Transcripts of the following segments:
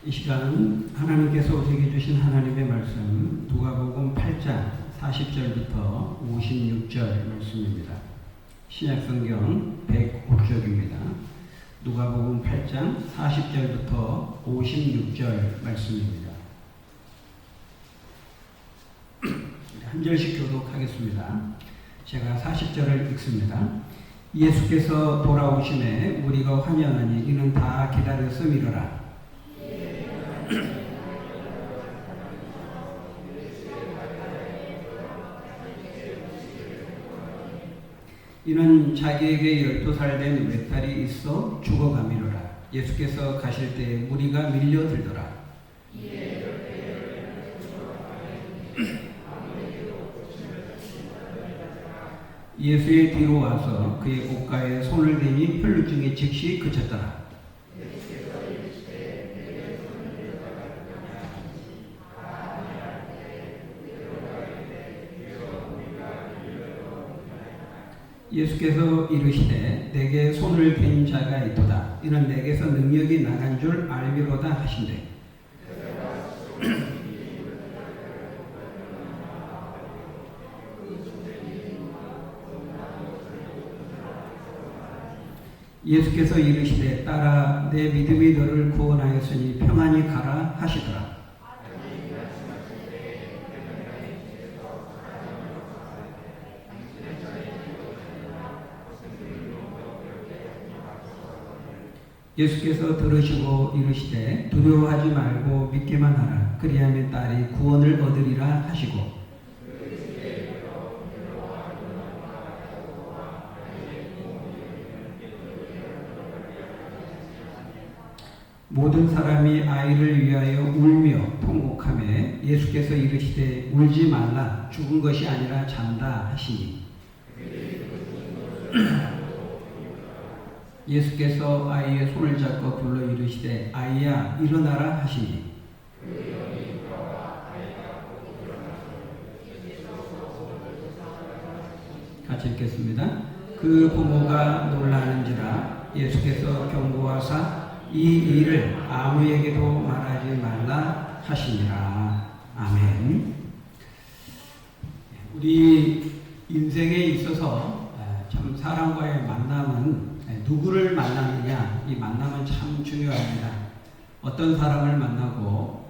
이 시간 하나님께서 우리에게 주신 하나님의 말씀 누가복음 8장 40절부터 56절 말씀입니다. 신약성경 105쪽입니다. 누가복음 8장 40절부터 56절 말씀입니다. 한 절씩 교독하겠습니다. 제가 40절을 읽습니다. 예수께서 돌아오심에 무리가 환영하니 이는 다 기다려서 미루라. 이는 자기에게 12살 된 외딸이 있어 죽어가미로라. 예수께서 가실 때 무리가 밀려들더라. 예수의 뒤로 와서 그의 옷가에 손을 대니 혈루증이 즉시 그쳤더라. 예수께서 이르시되 내게 손을 댄 자가 있도다. 이는 내게서 능력이 나간 줄 알미로다 하신대. 예수께서 이르시되 딸아 내 믿음이 너를 구원하였으니 평안히 가라 하시더라. 예수께서 들으시고 이르시되 두려워하지 말고 믿기만 하라. 그리하면 딸이 구원을 얻으리라 하시고 모든 사람이 아이를 위하여 울며 통곡하며 예수께서 이르시되 울지 말라. 죽은 것이 아니라 잔다 하시니 예수께서 아이의 손을 잡고 불러 이르시되 아이야 일어나라 하시니 같이 읽겠습니다. 그 부모가 놀라는지라. 예수께서 경고하사 이 일을 아무에게도 말하지 말라 하시니라. 아멘. 우리 인생에 있어서 참 사람과의 만남은 누구를 만나느냐, 이 만남은 참 중요합니다. 어떤 사람을 만나고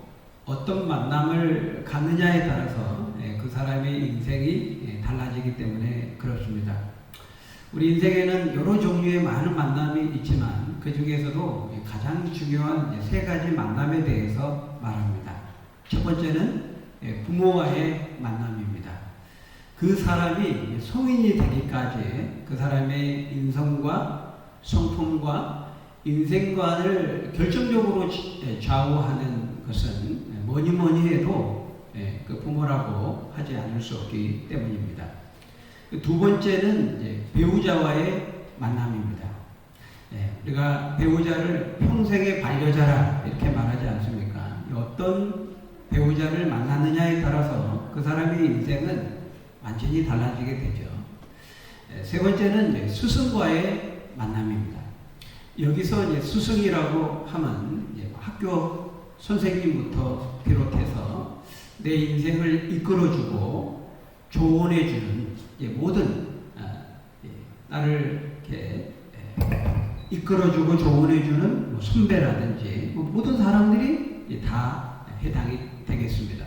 어떤 만남을 갖느냐에 따라서 그 사람의 인생이 달라지기 때문에 그렇습니다. 우리 인생에는 여러 종류의 많은 만남이 있지만 그 중에서도 가장 중요한 세 가지 만남에 대해서 말합니다. 첫 번째는 부모와의 만남입니다. 그 사람이 성인이 되기까지 그 사람의 인성과 성품과 인생관을 결정적으로 좌우하는 것은 뭐니 뭐니 해도 그 부모라고 하지 않을 수 없기 때문입니다. 두 번째는 배우자와의 만남입니다. 우리가 배우자를 평생의 반려자라 이렇게 말하지 않습니까? 어떤 배우자를 만나느냐에 따라서 그 사람의 인생은 완전히 달라지게 되죠. 세 번째는 스승과의 만남입니다. 여기서 이제 스승이라고 하면 학교 선생님부터 비롯해서 내 인생을 이끌어주고 조언해주는 모든 나를 이렇게 이끌어주고 조언해주는 선배라든지 모든 사람들이 다 해당이 되겠습니다.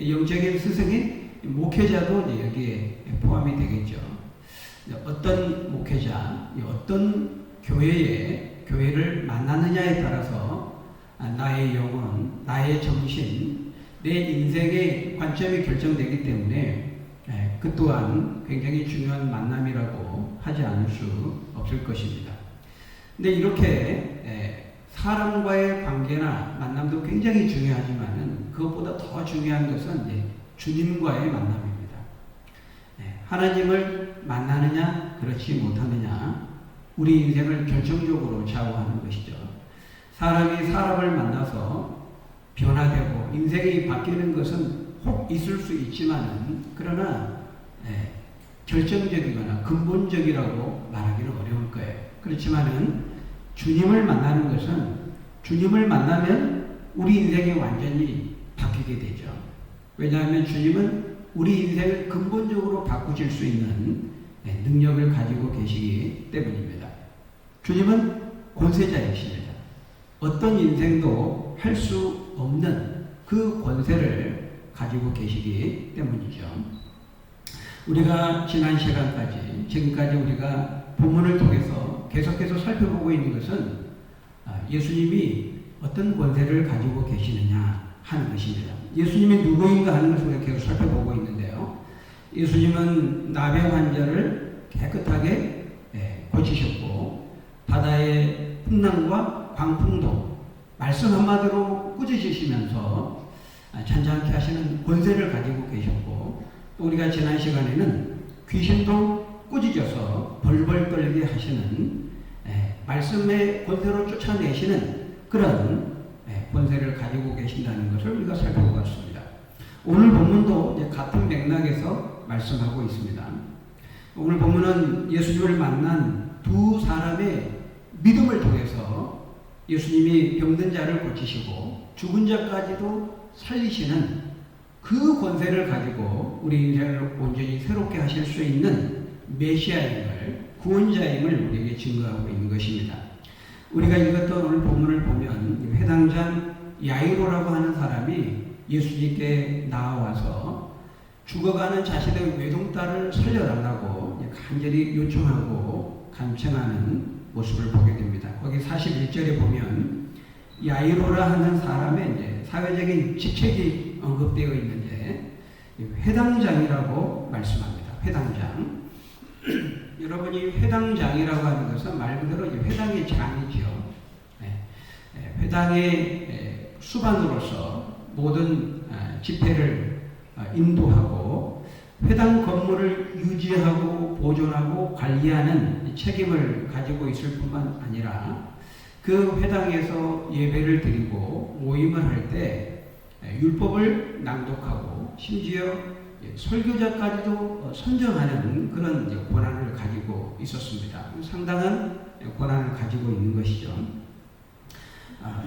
영적인 스승이 목회자도 여기에 포함이 되겠죠. 어떤 목회자, 어떤 교회를 만나느냐에 따라서 나의 영혼, 나의 정신, 내 인생의 관점이 결정되기 때문에 그 또한 굉장히 중요한 만남이라고 하지 않을 수 없을 것입니다. 근데 이렇게 사람과의 관계나 만남도 굉장히 중요하지만은 그것보다 더 중요한 것은 주님과의 만남입니다. 하나님을 만나느냐, 그렇지 못하느냐, 우리 인생을 결정적으로 좌우하는 것이죠. 사람이 사람을 만나서 변화되고 인생이 바뀌는 것은 혹 있을 수 있지만은 그러나 결정적이거나 근본적이라고 말하기는 어려울 거예요. 그렇지만은 주님을 만나는 것은 주님을 만나면 우리 인생이 완전히 바뀌게 되죠. 왜냐하면 주님은 우리 인생을 근본적으로 바꾸실 수 있는 능력을 가지고 계시기 때문입니다. 주님은 권세자이십니다. 어떤 인생도 할 수 없는 그 권세를 가지고 계시기 때문이죠. 우리가 지난 시간까지 지금까지 우리가 본문을 통해서 계속해서 살펴보고 있는 것은 예수님이 어떤 권세를 가지고 계시느냐 하는 것입니다. 예수님이 누구인가 하는 것을 우리가 계속 살펴보고 있는데요. 예수님은 나병 환자를 깨끗하게 고치셨고 바다의 풍랑과 광풍도 말씀 한마디로 꾸짖으시면서 잔잔케 하시는 권세를 가지고 계셨고, 또 우리가 지난 시간에는 귀신도 꾸짖어서 벌벌 떨게 하시는 말씀의 권세로 쫓아내시는 그런 권세를 가지고 계신다는 것을 우리가 살펴보았습니다. 오늘 본문도 이제 같은 맥락에서 말씀하고 있습니다. 오늘 본문은 예수님을 만난 두 사람의 믿음을 통해서 예수님이 병든 자를 고치시고 죽은 자까지도 살리시는 그 권세를 가지고 우리 인생을 온전히 새롭게 하실 수 있는 메시아임을, 구원자임을 우리에게 증거하고 있는 것입니다. 우리가 읽었던 오늘 본문을 보면 회당장 야이로라고 하는 사람이 예수님께 나와서 죽어가는 자신의 외동딸을 살려달라고 간절히 요청하고 간청하는 모습을 보게 됩니다. 거기 41절에 보면 야이로라 하는 사람의 이제 사회적인 직책이 언급되어 있는데 회당장이라고 말씀합니다. 회당장. 여러분이 회당장이라고 하는 것은 말 그대로 회당의 장이죠. 회당의 수반으로서 모든 집회를 인도하고 회당 건물을 유지하고 보존하고 관리하는 책임을 가지고 있을 뿐만 아니라 그 회당에서 예배를 드리고 모임을 할 때 율법을 낭독하고 심지어 설교자까지도 선정하는 그런 권한을 가지고 있었습니다. 상당한 권한을 가지고 있는 것이죠.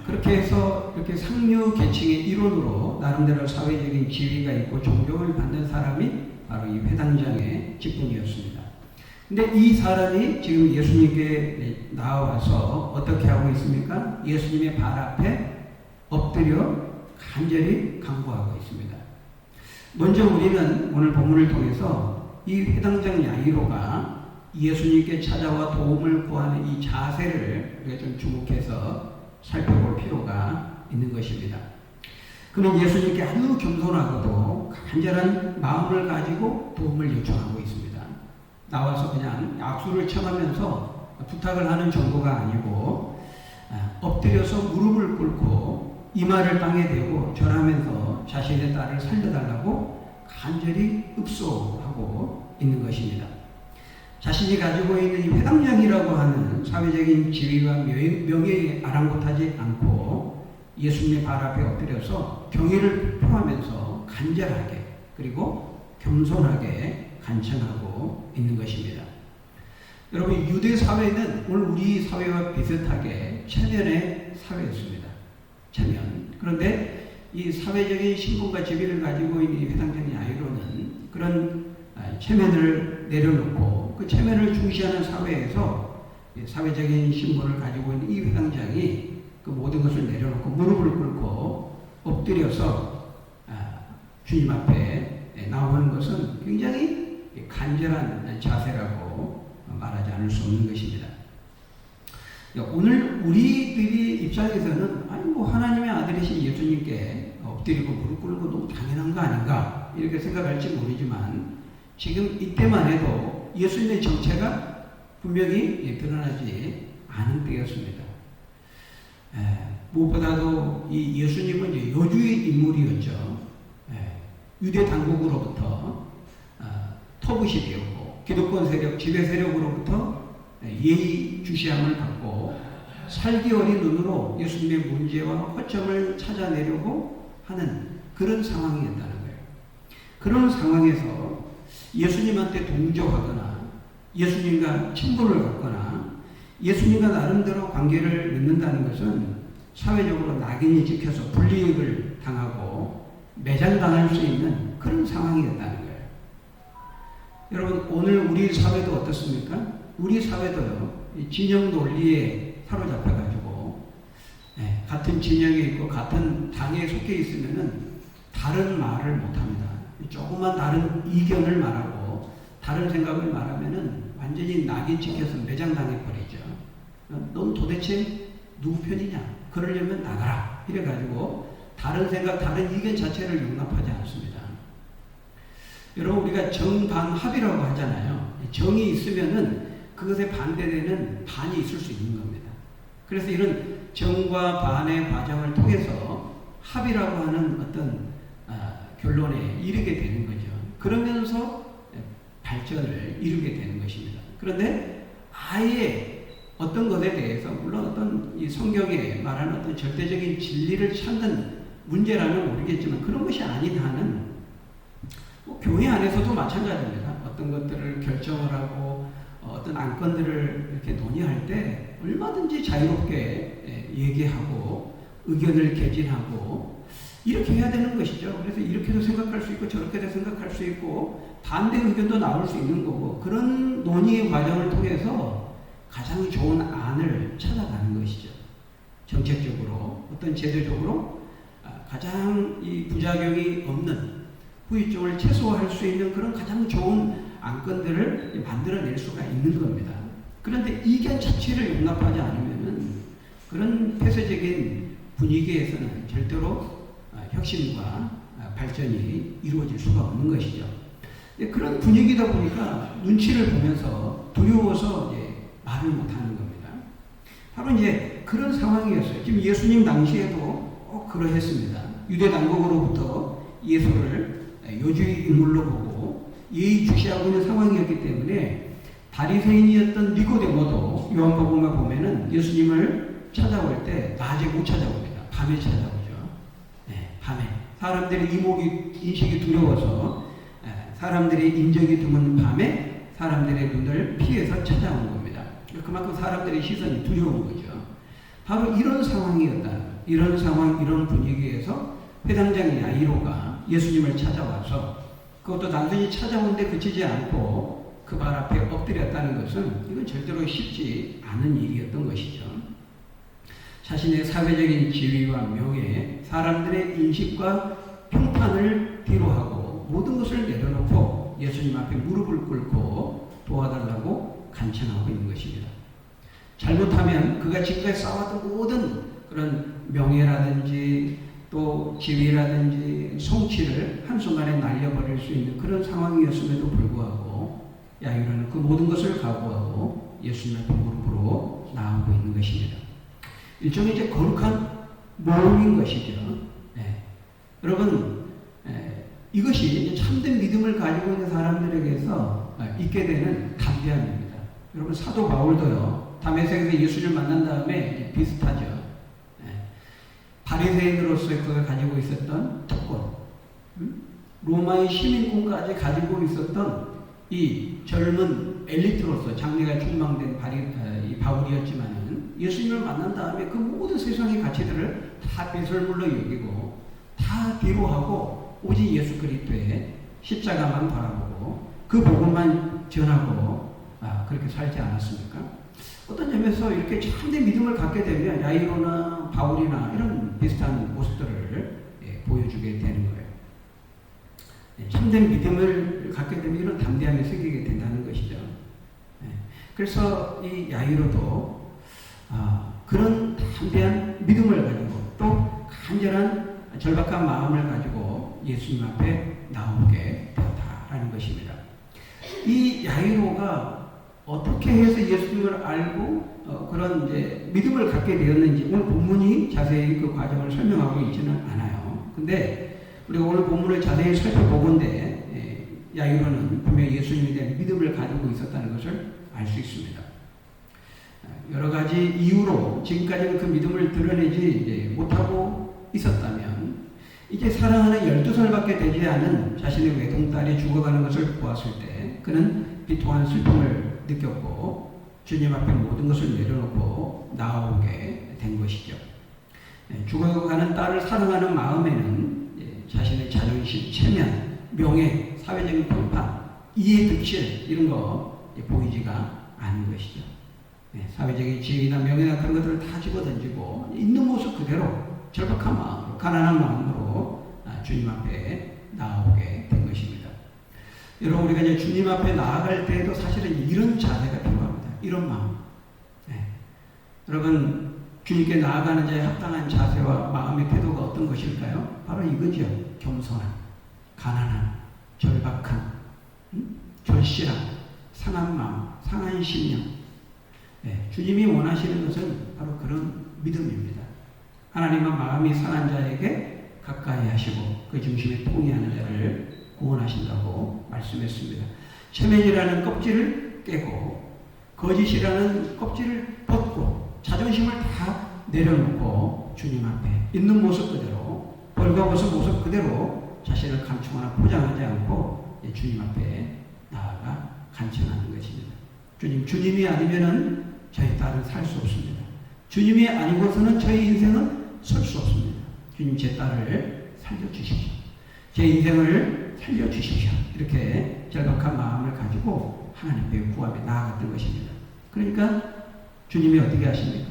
그렇게 해서 이렇게 상류 계층의 일원으로 나름대로 사회적인 지위가 있고 존경을 받는 사람이 바로 이 회당장의 직분이었습니다. 근데 이 사람이 지금 예수님께 나와서 어떻게 하고 있습니까? 예수님의 발 앞에 엎드려 간절히 간구하고 있습니다. 먼저 우리는 오늘 본문을 통해서 이 회당장 야이로가 예수님께 찾아와 도움을 구하는 이 자세를 우리가 좀 주목해서 살펴볼 필요가 있는 것입니다. 그는 예수님께 아주 겸손하고도 간절한 마음을 가지고 도움을 요청하고 있습니다. 나와서 그냥 악수를 청하면서 부탁을 하는 정도가 아니고 엎드려서 무릎을 꿇고 이마를 땅에 대고 절하면서 자신의 딸을 살려달라고 간절히 읍소하고 있는 것입니다. 자신이 가지고 있는 이 회당장이라고 하는 사회적인 지위와 명예에 아랑곳하지 않고 예수님의 발 앞에 엎드려서 경의를 표하면서 간절하게 그리고 겸손하게 간청하고 있는 것입니다. 여러분, 유대 사회는 오늘 우리 사회와 비슷하게 체면의 사회였습니다. 체면. 그런데 이 사회적인 신분과 지위를 가지고 있는 이 회당장 야이로는 그런 체면을 내려놓고 그 체면을 중시하는 사회에서 사회적인 신분을 가지고 있는 이 회당장이 그 모든 것을 내려놓고 무릎을 꿇고 엎드려서 주님 앞에 나오는 것은 굉장히 간절한 자세라고 말하지 않을 수 없는 것입니다. 오늘 우리들이 입장에서는 아니 뭐 하나님의 아들이신 예수님께 엎드리고 무릎 꿇는 거 너무 당연한 거 아닌가 이렇게 생각할지 모르지만 지금 이때만 해도 예수님의 정체가 분명히 드러나지 않은 때였습니다. 무엇보다도 이 예수님은 이제 여주의 인물이었죠. 유대 당국으로부터 터부시 되었고 기득권 세력, 지배 세력으로부터 예의 주시함을 받고 살기 어린 눈으로 예수님의 문제와 허점을 찾아내려고 하는 그런 상황이었다는 거예요. 그런 상황에서 예수님한테 동조하거나 예수님과 친분을 갖거나 예수님과 나름대로 관계를 맺는다는 것은 사회적으로 낙인이 찍혀서 불이익을 당하고 매장당할 수 있는 그런 상황이었다는 거예요. 여러분, 오늘 우리 사회도 어떻습니까? 우리 사회도요, 진영 논리에 사로잡혀가지고 같은 진영에 있고 같은 당에 속해 있으면은 다른 말을 못합니다. 조금만 다른 이견을 말하고 다른 생각을 말하면은 완전히 낙인 찍혀서 매장당해 버리죠. 넌 도대체 누구 편이냐? 그러려면 나가라. 이래가지고 다른 생각, 다른 이견 자체를 용납하지 않습니다. 여러분, 우리가 정반합이라고 하잖아요. 정이 있으면은 그것에 반대되는 반이 있을 수 있는 겁니다. 그래서 이런 정과 반의 과정을 통해서 합이라고 하는 어떤 결론에 이르게 되는 거죠. 그러면서 발전을 이루게 되는 것입니다. 그런데 아예 어떤 것에 대해서 물론 어떤 이 성경에 말하는 어떤 절대적인 진리를 찾는 문제라면 모르겠지만 그런 것이 아닌 한은 교회 안에서도 마찬가지입니다. 어떤 것들을 결정을 하고 어떤 안건들을 이렇게 논의할 때 얼마든지 자유롭게 얘기하고 의견을 개진하고 이렇게 해야 되는 것이죠. 그래서 이렇게도 생각할 수 있고 저렇게도 생각할 수 있고 반대 의견도 나올 수 있는 거고 그런 논의의 과정을 통해서 가장 좋은 안을 찾아가는 것이죠. 정책적으로 어떤 제도적으로 가장 이 부작용이 없는 후유증을 최소화할 수 있는 그런 가장 좋은 안건들을 만들어낼 수가 있는 겁니다. 그런데 이견 자체를 용납하지 않으면은 그런 폐쇄적인 분위기에서는 절대로 혁신과 발전이 이루어질 수가 없는 것이죠. 그런 분위기다 보니까 눈치를 보면서 두려워서 이제 말을 못하는 겁니다. 바로 이제 그런 상황이었어요. 지금 예수님 당시에도 꼭 그러했습니다. 유대 당국으로부터 예수를 요주의 인물로 보고 예의주시하고 있는 상황이었기 때문에 바리새인이었던 니고데모도 요한복음에 보면은 예수님을 찾아올 때 낮에 못 찾아옵니다. 밤에 찾아오죠. 밤에 사람들의 인식이 두려워서 사람들의 인적이 드문 밤에 사람들의 눈을 피해서 찾아온 겁니다. 그만큼 사람들의 시선이 두려운 거죠. 바로 이런 상황이었다. 이런 상황, 이런 분위기에서 회당장 야이로가 예수님을 찾아와서 그것도 단순히 찾아온 데 그치지 않고 그 발 앞에 엎드렸다는 것은 이건 절대로 쉽지 않은 일이었던 것이죠. 자신의 사회적인 지위와 명예, 사람들의 인식과 평판을 뒤로하고 모든 것을 내려놓고 예수님 앞에 무릎을 꿇고 도와달라고 간청하고 있는 것입니다. 잘못하면 그가 지금까지 쌓아왔던 모든 그런 명예라든지 또 지위라든지 성취를 한순간에 날려버릴 수 있는 그런 상황이었음에도 불구하고 야이로는 그 모든 것을 각오하고 예수님 앞에 무릎으로 나오고 있는 것입니다. 일종의 이제 거룩한 모험인 것이죠. 여러분, 이것이 이제 참된 믿음을 가지고 있는 사람들에게서 있게 되는 담대함입니다. 여러분, 사도 바울도요, 다메섹에서 예수를 만난 다음에 이제 비슷하죠. 바리새인으로서 그가 가지고 있었던 특권, 로마의 시민권까지 가지고 있었던 이 젊은 엘리트로서 장래가 충망된 이 바울이었지만은 예수님을 만난 다음에 그 모든 세상의 가치들을 다 배설물로 여기고 다 뒤로하고 오직 예수 그리스도의 십자가만 바라보고 그 복음만 전하고 그렇게 살지 않았습니까? 어떤 점에서 이렇게 참된 믿음을 갖게 되면 야이로나 바울이나 이런 비슷한 모습들을 보여주게 되는 거예요. 참된 믿음을 갖게 되면 이런 담대함이 생기게 된다는 것이죠. 그래서 이 야이로도 그런 담대한 믿음을 가지고 또 간절한 절박한 마음을 가지고 예수님 앞에 나오게 되었다라는 것입니다. 이 야이로가 어떻게 해서 예수님을 알고 그런 이제 믿음을 갖게 되었는지 오늘 본문이 자세히 그 과정을 설명하고 있지는 않아요. 근데 우리가 오늘 본문을 자세히 살펴보건대 야이로는 분명히 예수님에 대한 믿음을 가지고 있었다는 것을 알 수 있습니다. 여러 가지 이유로 지금까지는 그 믿음을 드러내지 못하고 있었다면 이제 사랑하는 12살밖에 되지 않은 자신의 외동딸이 죽어가는 것을 보았을 때 그는 비통한 슬픔을 느꼈고 주님 앞에 모든 것을 내려놓고 나오게 된 것이죠. 죽어가는 딸을 사랑하는 마음에는 자신의 자존심, 체면, 명예, 사회적인 평판, 이해 득실 이런 거 보이지가 않은 것이죠. 사회적인 지위나 명예나 그런 것들을 다 집어던지고 있는 모습 그대로 절박한 마음으로, 가난한 마음으로 주님 앞에 나아오게 된 것입니다. 여러분, 우리가 이제 주님 앞에 나아갈 때에도 사실은 이런 자세가 필요합니다. 이런 마음. 여러분, 주님께 나아가는 자의 합당한 자세와 마음의 태도가 어떤 것일까요? 바로 이거죠. 겸손한, 가난한, 절박한, 절실한, 상한 마음, 상한 심령. 주님이 원하시는 것은 바로 그런 믿음입니다. 하나님은 마음이 상한 자에게 가까이 하시고 그 중심에 통해하는 자를 구원하신다고 말씀했습니다. 체면이라는 껍질을 깨고 거짓이라는 껍질을 벗고 자존심을 다 내려놓고 주님 앞에 있는 모습 그대로, 벌거벗은 모습 그대로 자신을 감추거나 포장하지 않고 주님 앞에 나아가 간청하는 것입니다. 주님이 아니면은 저희 딸은 살 수 없습니다. 주님이 아니고서는 저희 인생은 설 수 없습니다. 주님, 제 딸을 살려주십시오. 제 인생을 살려주십시오. 이렇게 절박한 마음을 가지고 하나님께 구하며 나아갔던 것입니다. 그러니까 주님이 어떻게 하십니까?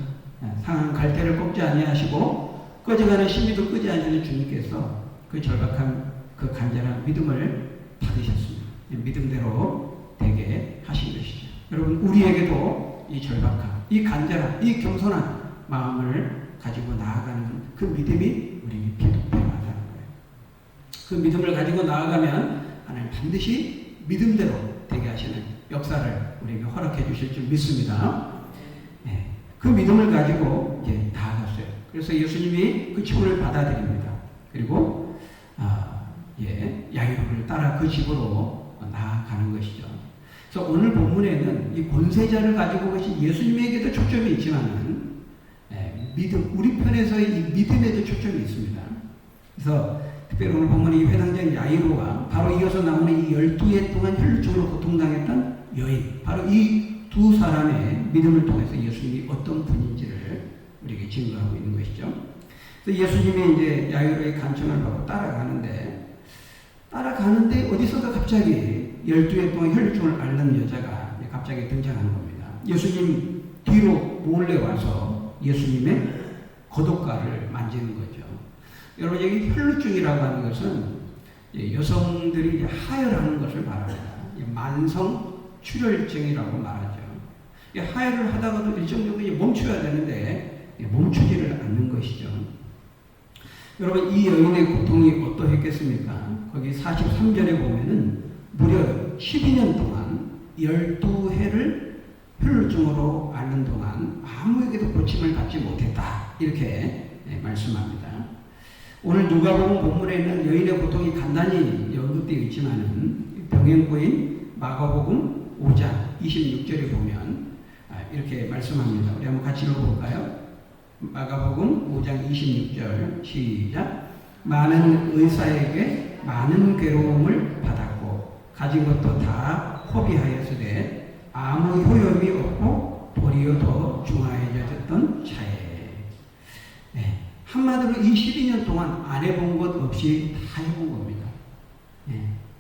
상한 갈대를 꺾지 아니하시고 꺼져가는 신비도 끄지 않으시는 주님께서 그 절박한 그 간절한 믿음을 받으셨습니다. 믿음대로 되게 하신 것이죠. 여러분, 우리에게도 이 절박한, 이 간절한, 이 겸손한 마음을 가지고 나아가는 그 믿음이 우리에게 필요하다는 거예요. 그 믿음을 가지고 나아가면 하나님 반드시 믿음대로 되게 하시는 역사를 우리에게 허락해 주실 줄 믿습니다. 그 믿음을 가지고 이제 나아갔어요. 그래서 예수님이 그 직분을 받아들입니다. 그리고 야이로를 따라 그 집으로 나아가는 것이죠. 그래서 오늘 본문에는 이 권세자를 가지고 계신 예수님에게도 초점이 있지만은 믿음, 우리 편에서의 이 믿음에도 초점이 있습니다. 그래서 특별히 오늘 본문 이 회당장 야이로가 바로 이어서 나오는 이 12해 동안 혈루증으로 고통당했던 여인, 바로 이 두 사람의 믿음을 통해서 예수님이 어떤 분인지를 우리에게 증거하고 있는 것이죠. 그래서 예수님이 이제 야이로의 간청을 받고 따라가는데 어디서도 갑자기 12해 동안 혈루증을 앓는 여자가 갑자기 등장하는 겁니다. 예수님 뒤로 몰래 와서 예수님의 겉옷가를 만지는 거죠. 여러분, 여기 혈루증이라고 하는 것은 여성들이 하혈하는 것을 말합니다. 만성 출혈증이라고 말하죠. 하혈을 하다가도 일정 정도 멈춰야 되는데 멈추지를 않는 것이죠. 여러분, 이 여인의 고통이 어떠했겠습니까? 거기 43절에 보면은 무려 12년 동안 12해를 혈루증으로 앓는 동안 아무에게도 고침을 받지 못했다. 이렇게 말씀합니다. 오늘 누가복음 본문에는 여인의 고통이 간단히 언급되어 있지만은 병행고인 마가복음 5장 26절에 보면 이렇게 말씀합니다. 우리 한번 같이 읽어볼까요? 마가복음 5장 26절 시작. 많은 의사에게 많은 괴로움을 받았고 가진 것도 다 허비하였으되 아무 효용이 없고 도리어 더 중하여졌던 차에. 한마디로 이 12년 동안 안 해본 것 없이 다 해본 겁니다.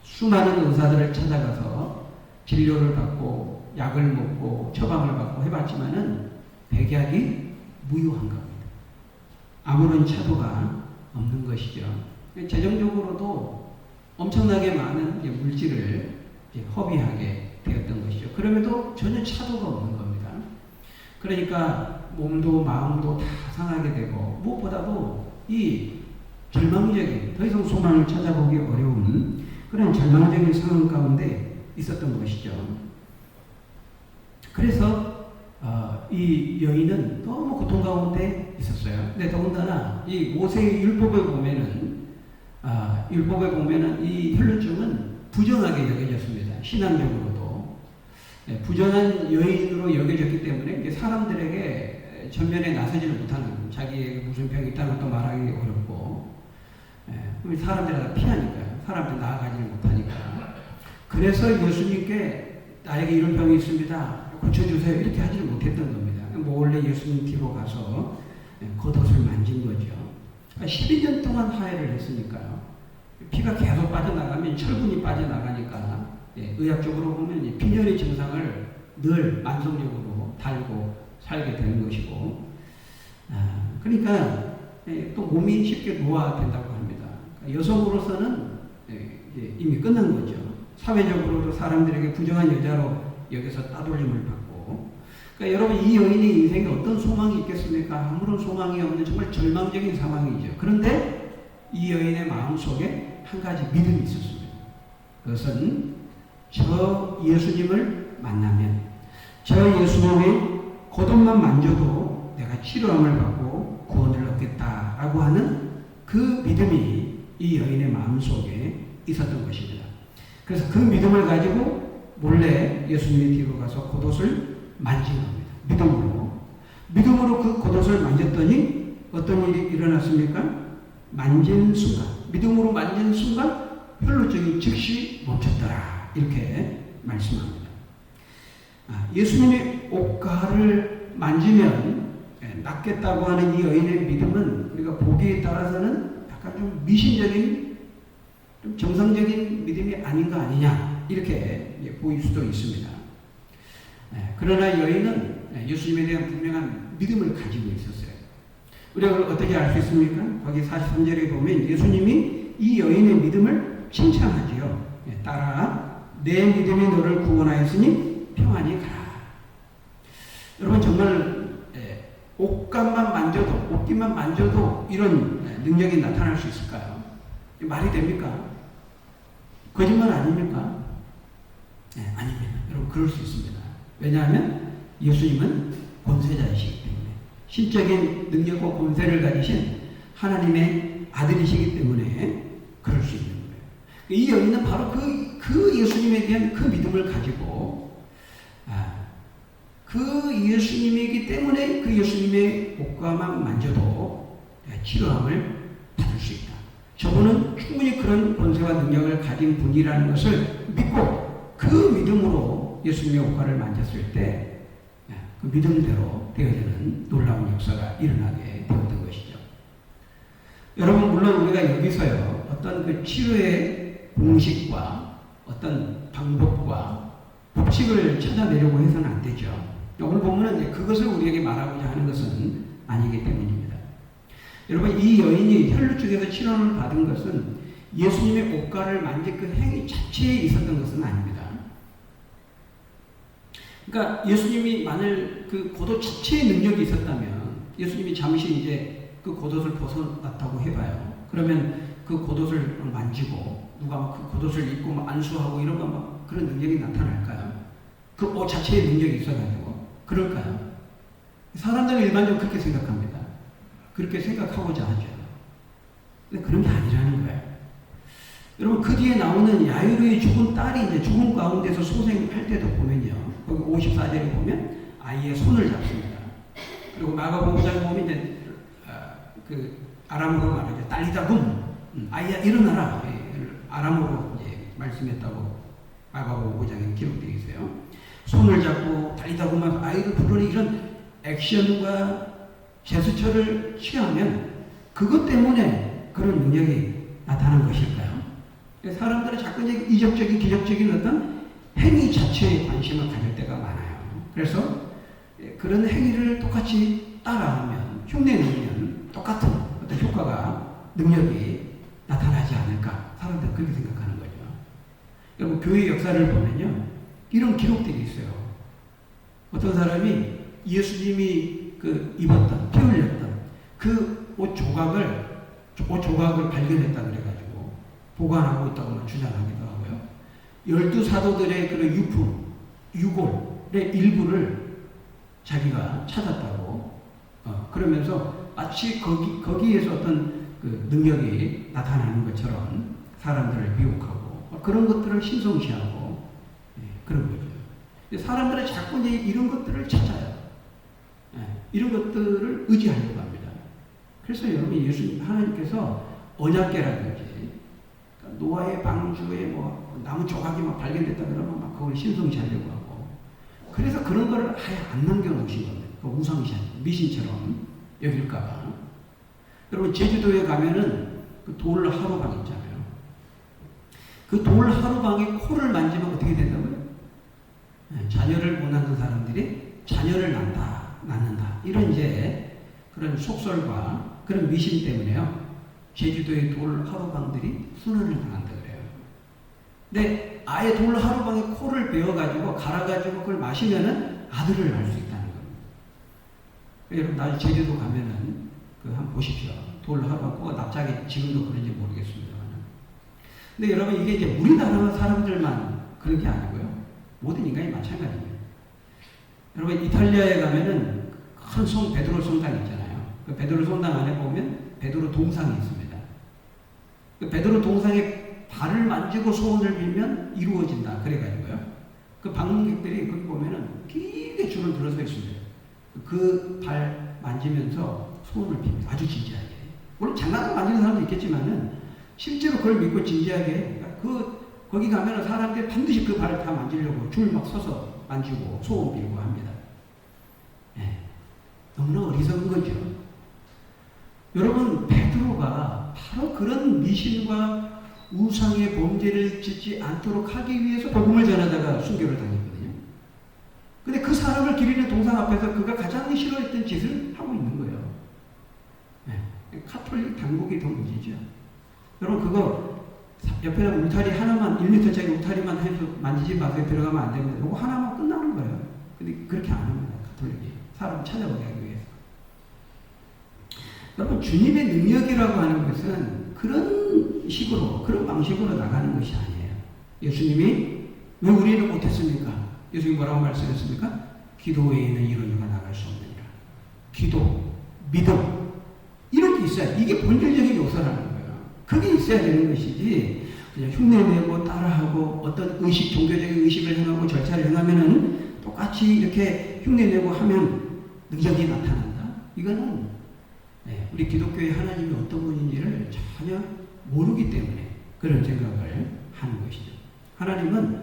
수많은 의사들을 찾아가서 진료를 받고 약을 먹고 처방을 받고 해봤지만은 백약이 무효한 겁니다. 아무런 차도가 없는 것이죠. 재정적으로도 엄청나게 많은 물질을 허비하게 되었던 것이죠. 그럼에도 전혀 차도가 없는 겁니다. 그러니까 몸도 마음도 다 상하게 되고 무엇보다도 이 절망적인, 더 이상 소망을 찾아보기 어려운 그런 절망적인 상황 가운데 있었던 것이죠. 그래서 이 여인은 너무 고통 가운데 있었어요. 근데 더군다나 이 모세의 율법에 보면은 이 혈루증은 부정하게 여겨졌습니다. 신앙적으로도 부정한 여인으로 여겨졌기 때문에 사람들에게 전면에 나서지를 못하는, 자기에게 무슨 병이 있다는 것도 말하기 어렵고 사람들이 다 피하니까요. 사람들이 나아가지를 못하니까. 그래서 예수님께 나에게 이런 병이 있습니다, 고쳐주세요, 이렇게 하지를 못했던 겁니다. 몰래 예수님 뒤로 가서 겉옷을 만진 거죠. 그러니까 12년 동안 하혈을 했으니까요. 피가 계속 빠져나가면 철분이 빠져나가니까 의학적으로 보면 빈혈의 증상을 늘 만성적으로 달고 살게 되는 것이고, 그러니까 또 몸이 쉽게 노화된다고 합니다. 그러니까 여성으로서는 이미 끝난 거죠. 사회적으로도 사람들에게 부정한 여자로 여기서 따돌림을 받고, 그러니까 여러분 이 여인의 인생에 어떤 소망이 있겠습니까? 아무런 소망이 없는 정말 절망적인 상황이죠. 그런데 이 여인의 마음속에 한 가지 믿음이 있었습니다. 그것은 저 예수님을 만나면, 저 예수님의 겉옷만 만져도 내가 치료함을 받고 구원을 얻겠다라고 하는 그 믿음이 이 여인의 마음속에 있었던 것입니다. 그래서 그 믿음을 가지고 몰래 예수님의 뒤로 가서 겉옷을 만진 겁니다. 믿음으로 그 겉옷을 만졌더니 어떤 일이 일어났습니까? 만진 순간, 믿음으로 만진 순간 혈루증이 즉시 멈췄더라, 이렇게 말씀합니다. 예수님의 옷가를 만지면 낫겠다고 하는 이 여인의 믿음은 우리가 보기에 따라서는 약간 좀 미신적인, 좀 정상적인 믿음이 아닌가 아니냐, 이렇게 보일 수도 있습니다. 그러나 여인은 예수님에 대한 분명한 믿음을 가지고 있었어요. 우리가 그걸 어떻게 알 수 있습니까? 거기 43절에 보면 예수님이 이 여인의 믿음을 칭찬하지요. 따라 내 믿음이 너를 구원하였으니 평안히 가라. 여러분 정말 옷감만 만져도 이런 능력이 나타날 수 있을까요? 말이 됩니까? 거짓말 아닙니까? 아닙니다. 여러분 그럴 수 있습니다. 왜냐하면 예수님은 권세자이시기 때문에, 신적인 능력과 권세를 가지신 하나님의 아들이시기 때문에 그럴 수 있는 거예요. 이 여인은 바로 그 예수님에 대한 그 믿음을 가지고, 그 예수님이기 때문에 그 예수님의 옷가만 만져도 치료함을 받을 수 있다. 저분은 충분히 그런 권세와 능력을 가진 분이라는 것을 믿고 그 믿음으로 예수님의 옷가를 만졌을 때 그 믿음대로 되어지는 놀라운 역사가 일어나게 되었던 것이죠. 여러분 물론 우리가 여기서요 어떤 그 치료의 공식과 어떤 방법과 법칙을 찾아내려고 해서는 안 되죠. 오늘 보면은 그것을 우리에게 말하고자 하는 것은 아니기 때문입니다. 여러분 이 여인이 혈루증에서 치료를 받은 것은 예수님의 옷가를 만질 그 행위 자체에 있었던 것은 아닙니다. 그러니까 예수님이 만일 그 겉옷 자체의 능력이 있었다면, 예수님이 잠시 이제 그 겉옷을 벗어났다고 해봐요. 그러면 그 겉옷을 만지고 누가 그 겉옷을 입고 막 안수하고 이런 거 막 그런 능력이 나타날까요? 그 옷 자체의 능력이 있어가지고 그럴까요? 사람들은 일반적으로 그렇게 생각합니다. 그렇게 생각하고자 하죠. 근데 그런 게 아니라는 거예요. 여러분 그 뒤에 나오는 야이로의 죽은 딸이 이제 죽음 가운데서 소생할 때도 보면요. 거기 54절에 보면 아이의 손을 잡습니다. 그리고 마가복음장에 보면 이제 그 아람어로 말하죠. 딸리다굼, 아이야 일어나라. 아람어로 이제 말씀했다고 마가복음 5장에 기록되어 있어요. 손을 잡고 딸리다굼 하면서 아이를 부르는 이런 액션과 제스처를 취하면 그것 때문에 그런 능력이 나타난 것일까요? 사람들은 자꾸 이적적인 기적적인 어떤 행위 자체에 관심을 가질 때가 많아요. 그래서 그런 행위를 똑같이 따라하면, 흉내내면 똑같은 어떤 효과가, 능력이 나타나지 않을까, 사람들은 그렇게 생각하는 거죠. 여러분 교회 역사를 보면요 이런 기록들이 있어요. 어떤 사람이 예수님이 그 입었던, 피 흘렸던 그 옷 조각을 발견했다 그래가지고 보관하고 있다고 주장하기도 하고요. 12사도들의 그런 유품, 유골의 일부를 자기가 찾았다고 그러면서 마치 거기에서 어떤 그 능력이 나타나는 것처럼 사람들을 미혹하고 그런 것들을 신성시하고 그런 거죠. 사람들은 자꾸 이제 이런 것들을 찾아요. 이런 것들을 의지하려고 합니다. 그래서 여러분 예수님 하나님께서 언약궤라든지 노아의 방주에 뭐 나무 조각이 막 발견됐다 그러면 막 그걸 신성시하려고 하고, 그래서 그런 걸 아예 안 남겨놓으신 겁니다. 그 우상시 미신처럼 여길까봐. 여러분 제주도에 가면은 그 돌 하루방 있잖아요. 그 돌 하루방에 코를 만지면 어떻게 된다고요? 자녀를 못 낳는 사람들이 자녀를 낳는다. 이런 이제 그런 속설과 그런 미신 때문에요. 제주도의 돌 하루방들이 순환을 당한다 그래요. 근데 아예 돌 하루방에 코를 베어가지고 갈아가지고 그걸 마시면은 아들을 낳을 수 있다는 겁니다. 여러분 나중에 제주도 가면은 그 한번 보십시오. 돌 하루방 코가 납작해 지금도 그런지 모르겠습니다만. 근데 여러분 이게 이제 우리나라 사람들만 그런 게 아니고요. 모든 인간이 마찬가지예요. 여러분 이탈리아에 가면은 큰 성 베드로 성당 있잖아요. 그 베드로 성당 안에 보면 베드로 동상이 있습니다. 그 베드로 동상에 발을 만지고 소원을 빌면 이루어진다. 그래가지고요. 그 방문객들이 거기 보면은 길게 줄을 들어서 있습니다. 그 발 만지면서 소원을 빕니다. 아주 진지하게. 물론 장난감 만지는 사람도 있겠지만은 실제로 그걸 믿고 진지하게 거기 가면은 사람들이 반드시 그 발을 다 만지려고 줄 막 서서 만지고 소원 빌고 합니다. 네. 너무나 어리석은 거죠. 여러분 베드로가 바로 그런 미신과 우상의 범죄를 짓지 않도록 하기 위해서 복음을 전하다가 순교를 당했거든요. 근데 그 사람을 기리는 동상 앞에서 그가 가장 싫어했던 짓을 하고 있는 거예요. 네. 카톨릭 당국이 더 문제죠. 여러분 그거 옆에 울타리 하나만 1m짜리 울타리만 해서 만지지 마세요. 들어가면 안 됩니다. 이거 하나만 끝나는 거예요. 근데 그렇게 안 합니다. 카톨릭이 사람 찾아오게 하기 위해서. 여러분 주님의 능력이라고 하는 것은 그런 식으로 그런 방식으로 나가는 것이 아니에요. 예수님이 왜 우리는 못했습니까? 예수님이 뭐라고 말씀했습니까? 기도 외에는 이런 일가 나갈 수 없느니라. 기도, 믿음 이런 게 있어야 이게 본질적인 요소라는 거예요. 그게 있어야 되는 것이지 그냥 흉내내고 따라하고 어떤 의식, 종교적인 의식을 행하고 절차를 행하면은 똑같이 이렇게 흉내내고 하면 능력이 나타난다. 이거는 우리 기독교의 하나님이 어떤 분인지를 전혀 모르기 때문에 그런 생각을 하는 것이죠. 하나님은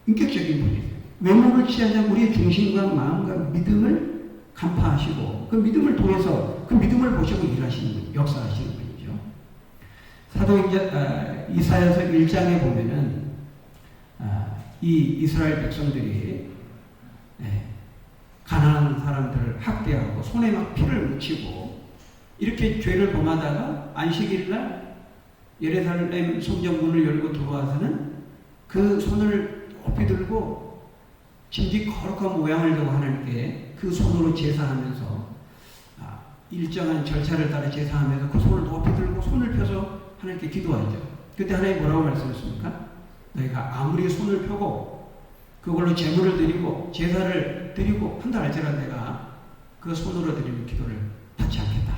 인격적인 분이세요. 외모를 취하지 않고 우리의 중심과 마음과 믿음을 간파하시고 그 믿음을 통해서 그 믿음을 보시고 일하시는 분, 역사하시는 분이죠. 사도행전 이사야서 1장에 보면은 이 이스라엘 백성들이 가난한 사람들을 학대하고 손에 막 피를 묻히고 이렇게 죄를 범하다가 안식일날 예루살렘 성전 문을 열고 들어와서는 그 손을 높이 들고 진지 거룩한 모양을 두고 하나님께 그 손으로 제사하면서 일정한 절차를 따라 제사하면서 그 손을 높이 들고 손을 펴서 하나님께 기도하죠. 그때 하나님 뭐라고 말씀하십니까? 너희가 아무리 손을 펴고 그걸로 제물을 드리고 제사를 드리고 한다 할지라도 내가 그 손으로 드리는 기도를 받지 않겠다.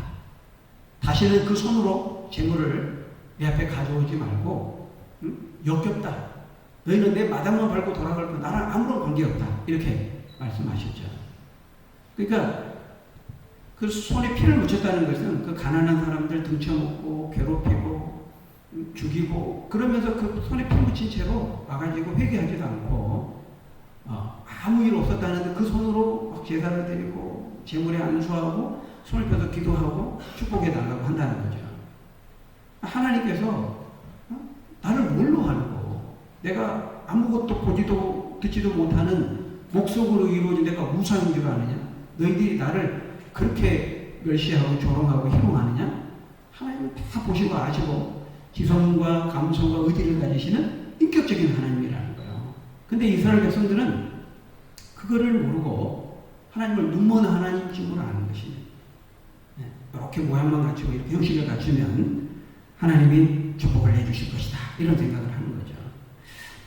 다시는 그 손으로 제물을 내 앞에 가져오지 말고 역겹다. 너희는 내 마당만 밟고 돌아갈 거 나랑 아무런 관계없다. 이렇게 말씀하셨죠. 그러니까 그 손에 피를 묻혔다는 것은 그 가난한 사람들 등쳐먹고 괴롭히고 죽이고 그러면서 그 손에 피 묻힌 채로 와가지고 회개하지도 않고 아무 일 없었다는데 그 손으로 막 제사를 드리고 제물에 안수하고 손을 펴서 기도하고 축복해 달라고 한다는 거죠. 하나님께서 나를 뭘로 하고 내가 아무것도 보지도 듣지도 못하는 목석으로 이루어진 내가 우상인 줄 아느냐? 너희들이 나를 그렇게 멸시하고 조롱하고 희롱하느냐? 하나님은 다 보시고 아시고 지성과 감성과 의지를 가지시는 인격적인 하나님이라는 거예요. 근데 이스라엘 백성들은 그거를 모르고 하나님을 눈먼 하나님 쪽으로 아는 것입니다. 이렇게 모양만 갖추고 이렇게 형식을 갖추면 하나님이 축복을 해주실 것이다. 이런 생각을 하는 거죠.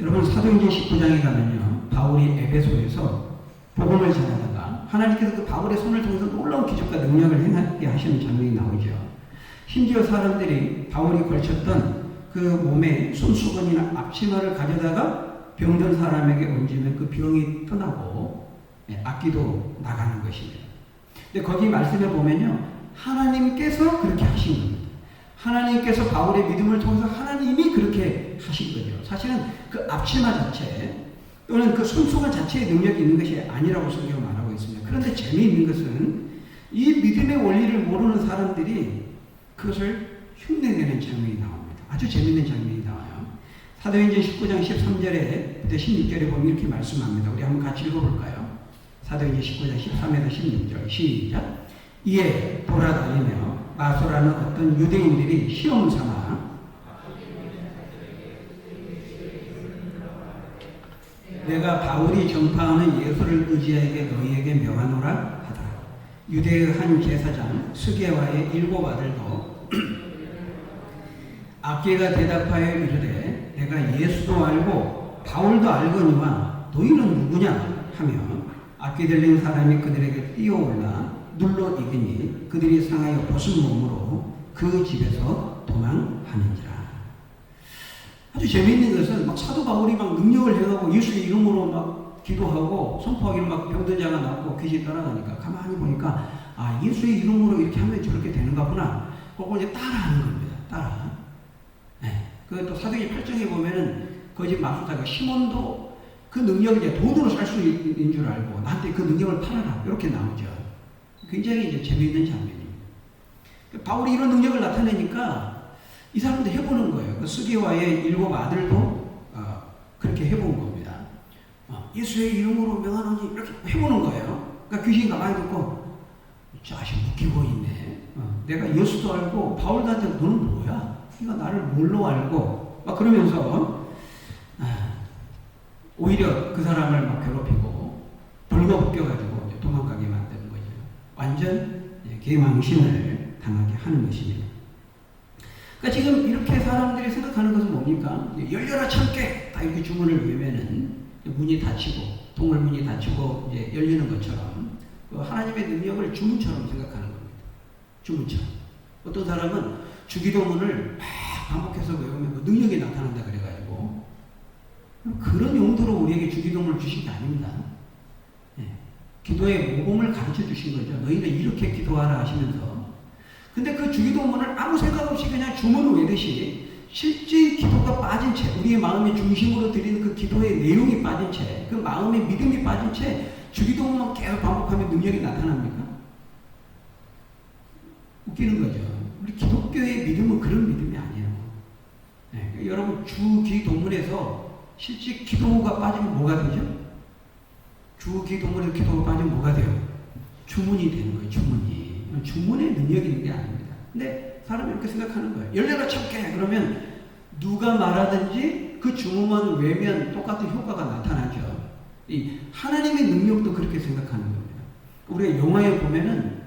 여러분 사도행전 19장에 가면요. 바울이 에베소에서 복음을 전하다가 하나님께서 그 바울의 손을 통해서 놀라운 기적과 능력을 행하게 하시는 장면이 나오죠. 심지어 사람들이 바울이 걸쳤던 그 몸에 손수건이나 앞치마를 가져다가 병든 사람에게 얹으면 그 병이 떠나고 악기도 나가는 것입니다. 근데 거기 말씀에 보면요. 하나님께서 그렇게 하신 겁니다. 하나님께서 바울의 믿음을 통해서 하나님이 그렇게 하신 거죠. 사실은 그 앞치마 자체 또는 그 손수건 자체의 능력이 있는 것이 아니라고 성경은 말하고 있습니다. 그런데 재미있는 것은 이 믿음의 원리를 모르는 사람들이 그것을 흉내내는 장면이 나옵니다. 아주 재밌는 장면이 나와요. 사도행전 19장 13절에 16절에 보면 이렇게 말씀합니다. 우리 한번 같이 읽어볼까요? 사도행전 19장 13에서 16절 시작. 이에 돌아다니며 마소라는 어떤 유대인들이 시험을 삼아 내가 바울이 전파하는 예수를 의지하게 너희에게 명하노라 하더라. 유대의 한 제사장 스게와의 7 아들도 악계가 대답하여 이르되 내가 예수도 알고 바울도 알거니와 너희는 누구냐 하며 악계 들린 사람이 그들에게 뛰어올라 눌러 이기니 그들이 상하여 벗은 몸으로 그 집에서 도망하는지라. 아주 재미있는 것은 막 사도 바울이 막 능력을 해가고 예수의 이름으로 막 기도하고 선포하기를 막 병든 자가 낫고 귀신이 떠나가니까 가만히 보니까 아 예수의 이름으로 이렇게 하면 저렇게 되는가 보나. 그걸 이제 따라하는 겁니다. 따라. 네. 그 또 사도행전 8장에 보면은 거짓 마술사가 시몬도 그 능력을 이제 돈으로 살 수 있는 줄 알고 나한테 그 능력을 팔아라 이렇게 나오죠. 굉장히 이제 재미있는 장면입니다. 바울이 이런 능력을 나타내니까 이 사람도 해보는 거예요. 그 스게와의 7 아들도 그렇게 해본 겁니다. 예수의 이름으로 명하노니 이렇게 해보는 거예요. 그러니까 귀신이 가만히 듣고 자식 웃기고 있네. 내가 예수도 알고 바울도 한테 너는 뭐야? 네가 나를 뭘로 알고 막 그러면서 오히려 그 사람을 막 괴롭히고 벌거벗겨가지고 도망가게 만드는 거죠. 완전 개망신을 당하게 하는 것입니다. 그러니까 지금 이렇게 사람들이 생각하는 것은 뭡니까? 열려라 참깨! 딱 이렇게 주문을 외면은 문이 닫히고 동물문이 닫히고 이제 열리는 것처럼 하나님의 능력을 주문처럼 생각하는 겁니다. 주문처럼. 어떤 사람은 주기도문을 막 반복해서 외우면 그 능력이 나타난다 그래가지고 그런 용도로 우리에게 주기도문을 주신 게 아닙니다. 네. 기도의 모범을 가르쳐 주신 거죠. 너희는 이렇게 기도하라 하시면서 근데 그 주기도문을 아무 생각 없이 그냥 주문을 외듯이 실제 기도가 빠진 채 우리의 마음의 중심으로 드리는 그 기도의 내용이 빠진 채 그 마음의 믿음이 빠진 채 주기도문만 계속 반복하면 능력이 나타납니까? 웃기는 거죠. 우리 기독교의 믿음은 그런 믿음이 아니에요. 네, 여러분 주기도문에서 실제 기도가 빠지면 뭐가 되죠? 주기도문에서 기도가 빠지면 뭐가 돼요? 주문이 되는 거예요. 주문의 능력이 있는 게 아닙니다. 근데 사람이 이렇게 생각하는 거예요. 열려라 참깨! 그러면 누가 말하든지 그 주문만 외면 똑같은 효과가 나타나죠. 이 하나님의 능력도 그렇게 생각하는 겁니다. 우리가 영화에 보면은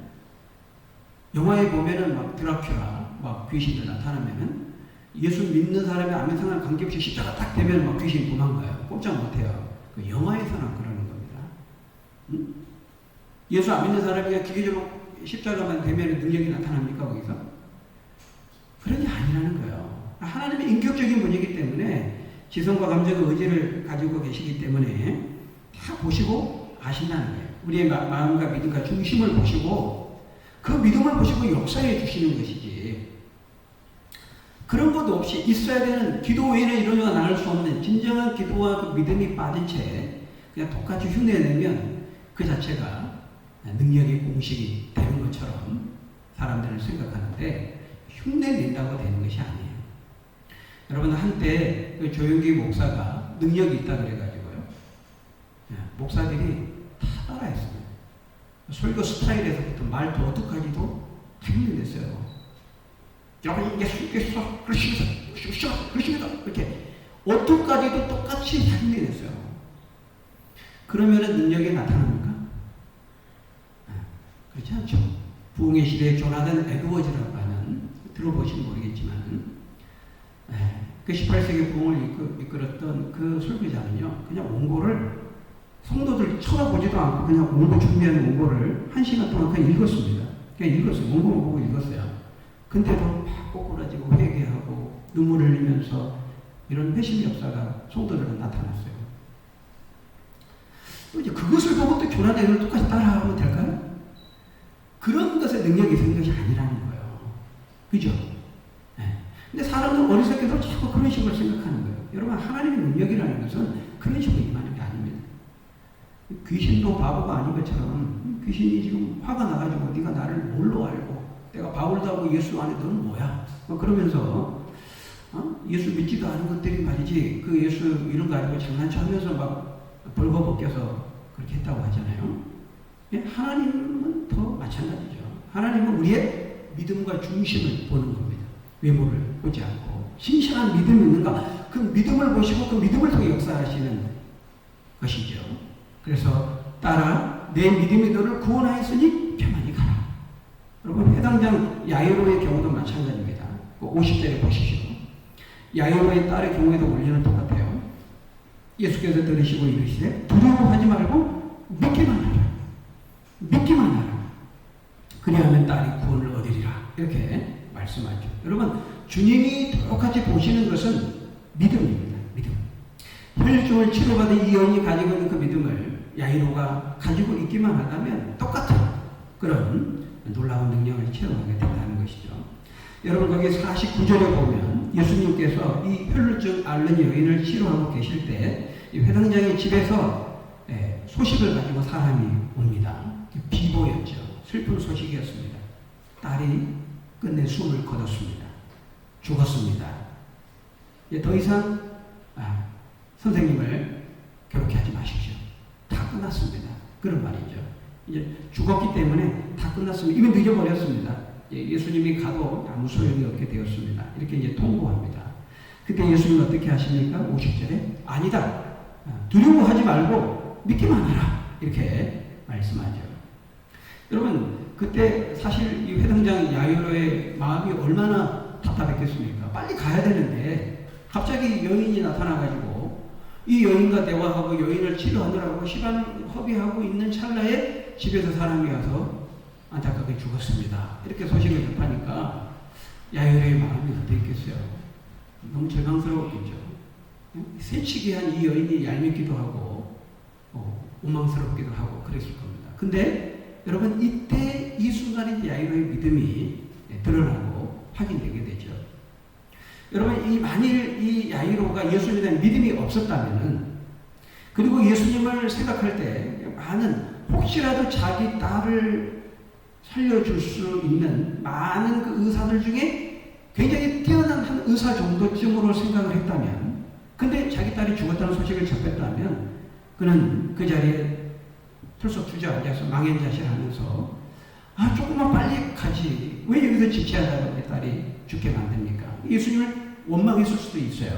막 드라큘라, 막 귀신들 나타나면은 예수 믿는 사람이 아멘상을 관계없이 십자가 딱 되면 막 귀신이 도망가요. 꼼짝 못해요. 그 영화에서는 그러는 겁니다. 응? 예수 안 믿는 사람이 기계적으로 십자가만 되면 능력이 나타납니까 거기서? 그런 게 아니라는 거예요. 하나님의 인격적인 분이기 때문에 지성과 감정과 의지를 가지고 계시기 때문에 다 보시고 아신다는 거예요. 우리의 마음과 믿음과 중심을 보시고 그 믿음을 보시고 역사해 주시는 것이지. 그런 것도 없이 있어야 되는 기도 외에는 이루어져 나갈 수 없는 진정한 기도와 그 믿음이 빠진 채 그냥 똑같이 흉내내면 그 자체가 능력의 공식이 되는 것처럼 사람들을 생각하는데 흉내낸다고 되는 것이 아니에요. 여러분 한때 그 조용기 목사가 능력이 있다 그래가지고요. 목사들이 다 따라했어요. 설교 스타일에서부터 말도 어떡하기도 다 흉내냈어요. 여러분 예수께서 그러십니다. 이렇게 어떻게까지도 똑같이 다 흉내냈어요. 그러면은 능력이 나타납니까? 그렇지 않죠. 부흥의 시대에 조나단 에드워즈라고 하는 들어보시면 모르겠지만 그 18세기 부흥을 이끌었던 그 설교자는요 그냥 원고를 성도들 쳐다보지도 않고 그냥 원고 준비한 원고를 1시간 동안 그냥 읽었습니다. 그냥 읽었어요. 원고만 보고 읽었어요. 근데도 막 꼬꾸라지고 회개하고 눈물을 흘리면서 이런 회심 역사가 성도들은 나타났어요. 또 이제 그것을 보고 또 조나단을 똑같이 따라하면 될까요? 그런 것에 능력이 있는 것이 아니라는 거예요. 그죠? 네. 근데 사람은 어리석게도 자꾸 그런 식으로 생각하는 거예요. 여러분, 하나님의 능력이라는 것은 그런 식으로 임하는 게 아닙니다. 귀신도 바보가 아닌 것처럼 귀신이 지금 화가 나가지고 네가 바울도 하고 예수 안에 너는 뭐야? 그러면서 예수 믿지도 않은 것들이 말이지 그 예수 이런 거 가지고 장난쳐하면서 막 벌거벗겨서 그렇게 했다고 하잖아요. 예? 하나님은 더 마찬가지죠. 하나님은 우리의 믿음과 중심을 보는 겁니다. 외모를 보지 않고 신실한 믿음이 있는가? 그 믿음을 보시고 그 믿음을 통해 역사하시는 것이죠. 그래서 따라 내 믿음이 너를 구원하였으니 평안히 가라. 여러분 해당장 야이로의 경우도 마찬가지입니다. 50절에 보시죠. 야이로의 딸의 경우에도 원리는 똑같아요. 예수께서 들으시고 이르시되 두려워하지 말고 믿기만 하라. 믿기만 하라. 그리하면 딸이 구원을 얻으리라. 이렇게 말씀하죠. 여러분 주님이 똑같이 보시는 것은 믿음입니다. 믿음. 혈중을 치료받은 이 여인이 가지고 있는 그 믿음을 야이로가 가지고 있기만 하다면 똑같은 그런 놀라운 능력을 체험하게 된다는 것이죠. 여러분 거기 49절에 보면 예수님께서 이 혈루증 앓는 여인을 치료하고 계실 때 이 회당장의 집에서 소식을 가지고 사람이 옵니다. 비보였죠. 슬픈 소식이었습니다. 딸이 끝내 숨을 거뒀습니다. 죽었습니다. 더 이상 선생님을 괴롭게 하지 마십시오. 다 끝났습니다. 그런 말이죠. 이제 죽었기 때문에 다 끝났습니다. 이미 늦어버렸습니다. 예수님이 가도 아무 소용이 없게 되었습니다. 이렇게 이제 통보합니다. 그때 예수님은 어떻게 하십니까? 50절에 아니다. 두려워하지 말고 믿기만 하라. 이렇게 말씀하죠. 여러분 그때 사실 이 회당장 야이로의 마음이 얼마나 답답했겠습니까? 빨리 가야 되는데 갑자기 여인이 나타나가지고 이 여인과 대화하고 여인을 치료하느라고 시간을 허비하고 있는 찰나에 집에서 사람이 와서 안타깝게 죽었습니다. 이렇게 소식을 접하니까 야이로의 마음이 어땠겠어요? 너무 절망스러웠겠죠. 새치기한 이 여인이 얄밉기도 하고 원망스럽기도 하고 그랬을 겁니다. 근데 여러분 이때 이 순간에 야이로의 믿음이 드러나고 확인되게 되죠. 여러분 만일 이 야이로가 예수님에 대한 믿음이 없었다면은 그리고 예수님을 생각할 때 많은 혹시라도 자기 딸을 살려줄 수 있는 많은 그 의사들 중에 굉장히 뛰어난 한 의사 정도쯤으로 생각을 했다면 근데 자기 딸이 죽었다는 소식을 접했다면 그는 그 자리에 털썩 주저앉아서 망연자실하면서 조금만 빨리 가지 왜 여기서 지체하다가 내 딸이 죽게 만듭니까? 예수님을 원망했을 수도 있어요.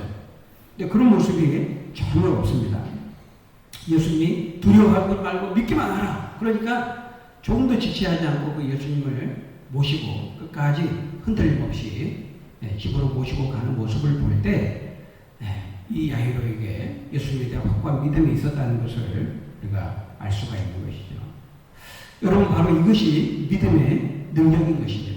근데 그런 모습이 전혀 없습니다. 예수님이 두려워하지 말고 믿기만 하라. 그러니까 조금도 지체하지 않고 그 예수님을 모시고 끝까지 흔들림 없이 집으로 모시고 가는 모습을 볼 때 이 야이로에게 예수님에 대한 확고한 믿음이 있었다는 것을 우리가 알 수가 있는 것이죠. 여러분 바로 이것이 믿음의 능력인 것이죠.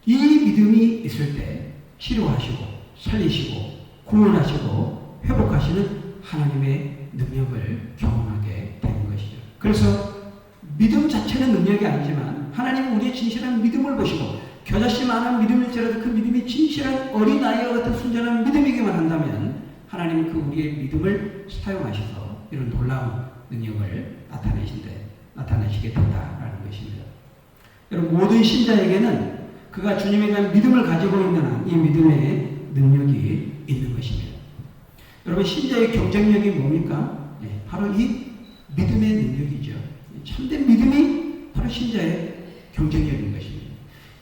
이 믿음이 있을 때 치료하시고 살리시고 구원하시고 회복하시는 하나님의 능력을 경험하게 되는 것이죠. 그래서 믿음 자체는 능력이 아니지만 하나님은 우리의 진실한 믿음을 보시고 겨자씨만한 믿음일지라도 그 믿음이 진실한 어린아이와 같은 순전한 믿음이기만 한다면 하나님은 그 우리의 믿음을 사용하셔서 이런 놀라운 능력을 나타내시게 된다라는 것입니다. 여러분 모든 신자에게는 그가 주님에 대한 믿음을 가지고 있는 한 이 믿음의 능력이 있는 것입니다. 여러분 신자의 경쟁력이 뭡니까? 바로 이 믿음의 능력이죠. 참된 믿음이 바로 신자의 경쟁력인 것입니다.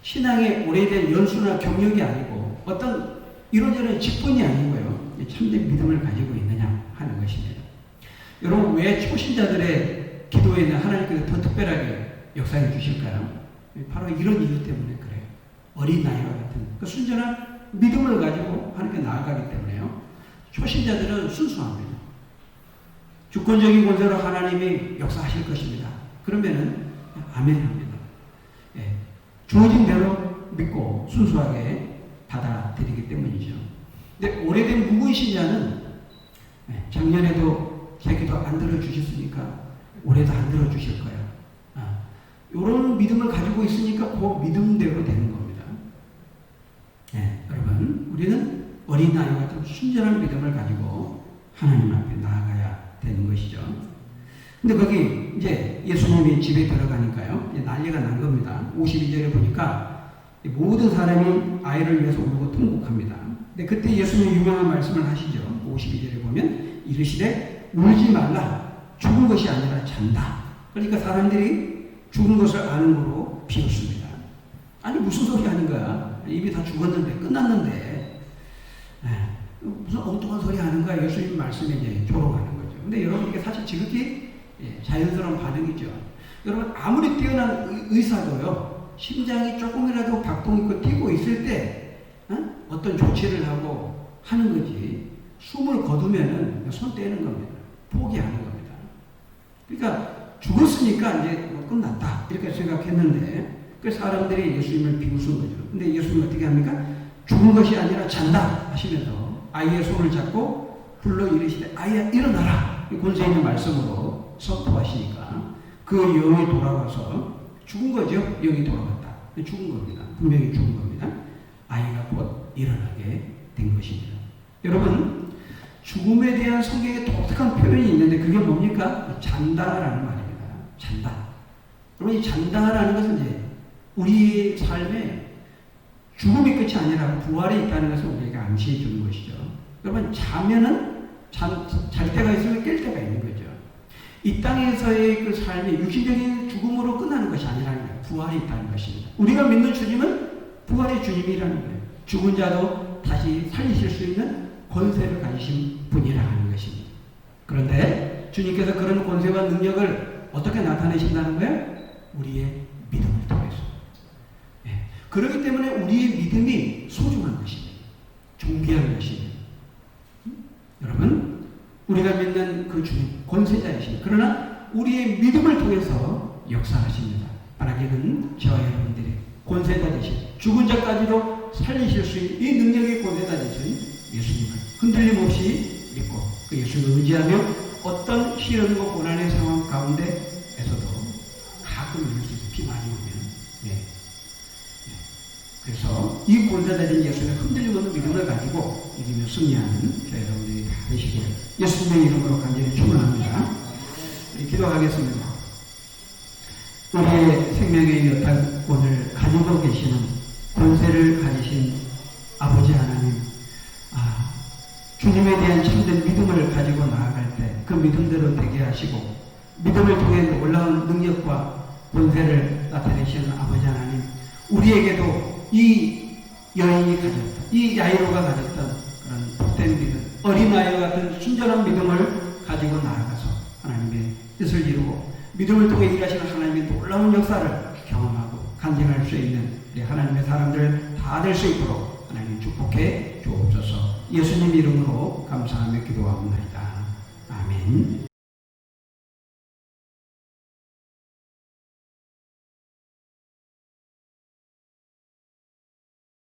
신앙의 오래된 연수나 경력이 아니고 어떤 이런저런 직분이 아니고요. 참된 믿음을 가지고 있느냐 하는 것입니다. 여러분 왜 초신자들의 기도에는 하나님께서 더 특별하게 역사해 주실까요? 바로 이런 이유 때문에 그래요. 어린아이와 같은 그 순전한 믿음을 가지고 하나님께 나아가기 때문에요. 초신자들은 순수합니다. 주권적인 권세로 하나님이 역사하실 것입니다. 그러면은 아멘합니다. 주어진 대로 믿고 순수하게 받아들이기 때문이죠. 근데 오래된 묵은 신자는 작년에도 제 기도 안 들어주셨으니까 올해도 안 들어주실 거예요. 이런 믿음을 가지고 있으니까 그 믿음대로 되는 겁니다. 여러분 우리는 어린아이와 같은 순전한 믿음을 가지고 하나님 앞에 나아가야 되는 것이죠. 근데 거기 이제 예수님이 집에 들어가니까요. 이제 난리가 난 겁니다. 52절에 보니까 모든 사람이 아이를 위해서 울고 통곡합니다. 근데 그때 예수님이 유명한 말씀을 하시죠. 52절에 보면 이르시되 울지 말라. 죽은 것이 아니라 잔다. 그러니까 사람들이 죽은 것을 아는 거로 비웃습니다. 아니 무슨 소리 하는 거야. 입이 다 죽었는데 끝났는데 무슨 엉뚱한 소리 하는 거야. 예수님 말씀에 이제 조롱하는 거죠. 근데 여러분 이게 사실 지극히 자연스러운 반응이죠. 여러분 아무리 뛰어난 의사도요. 심장이 조금이라도 박동 있고 뛰고 있을 때 어떤 조치를 하고 하는 거지. 숨을 거두면은 손 떼는 겁니다. 포기하는 겁니다. 그러니까 죽었으니까 이제 뭐 끝났다 이렇게 생각했는데 그 사람들이 예수님을 비웃은 거죠. 근데 예수님은 어떻게 합니까? 죽은 것이 아니라 잔다 하시면서 아이의 손을 잡고 불러 이르시되 아이야 일어나라. 권세 있는 말씀으로 선포하시니까 그 영이 돌아와서 죽은 거죠. 영이 돌아왔다. 죽은 겁니다. 분명히 죽은 겁니다. 아이가 곧 일어나게 된 것입니다. 여러분 죽음에 대한 성경의 독특한 표현이 있는데 그게 뭡니까? 잔다라는 말입니다. 잔다. 여러분 이 잔다라는 것은 이제 우리의 삶에 죽음이 끝이 아니라 부활이 있다는 것을 우리에게 암시해 주는 것이죠. 여러분 자면은 잘 때가 있으면 깰 때가 있는 거죠. 이 땅에서의 그 삶이 육신적인 죽음으로 끝나는 것이 아니라는 거예요. 부활이 있다는 것입니다. 우리가 믿는 주님은 부활의 주님이라는 거예요. 죽은 자도 다시 살리실 수 있는 권세를 가지신 분이라 하는 것입니다. 그런데 주님께서 그런 권세와 능력을 어떻게 나타내신다는 거예요? 우리의 믿음을 통해서. 그렇기 때문에 우리의 믿음이 소중한 것입니다. 존귀한 것입니다. 여러분 우리가 믿는 그 주님 권세자이십니다. 그러나 우리의 믿음을 통해서 역사하십니다. 만약에는 저와 여러분들이 권세자 되신 죽은 자까지도 살리실 수 있는 이 능력의 권세자 되신 예수님을 흔들림 없이 믿고 그 예수님을 의지하며 어떤 시련과 고난의 상황 가운데에서도 가끔 이룰 수 있어요. 비 많이 오면. 그래서 이 권세자 된 예수님의 흔들림 없는 믿음을 가지고 이기며 승리하는 저희 여러분들이 다 되시길 예수님의 이름으로 간절히 축원합니다. 기도하겠습니다. 우리의 생명의 여탈권을 가지고 계시는 권세를 가지신 아버지 하나님, 주님에 대한 참된 믿음을 가지고 나아갈 때 그 믿음대로 되게 하시고 믿음을 통해 놀라운 능력과 권세를 나타내시는 아버지 하나님, 우리에게도 이 여인이 가졌던, 이 야이로가 가졌던 그런 복된 믿음, 어린아이와 같은 순전한 믿음을 가지고 나아가서 하나님의 뜻을 이루고 믿음을 통해 일하시는 하나님의 놀라운 역사를 경험하고 간증할 수 있는 우리 하나님의 사람들 다 될 수 있도록 하나님 축복해 주옵소서. 예수님 이름으로 감사하며 기도하옵나이다. 아멘.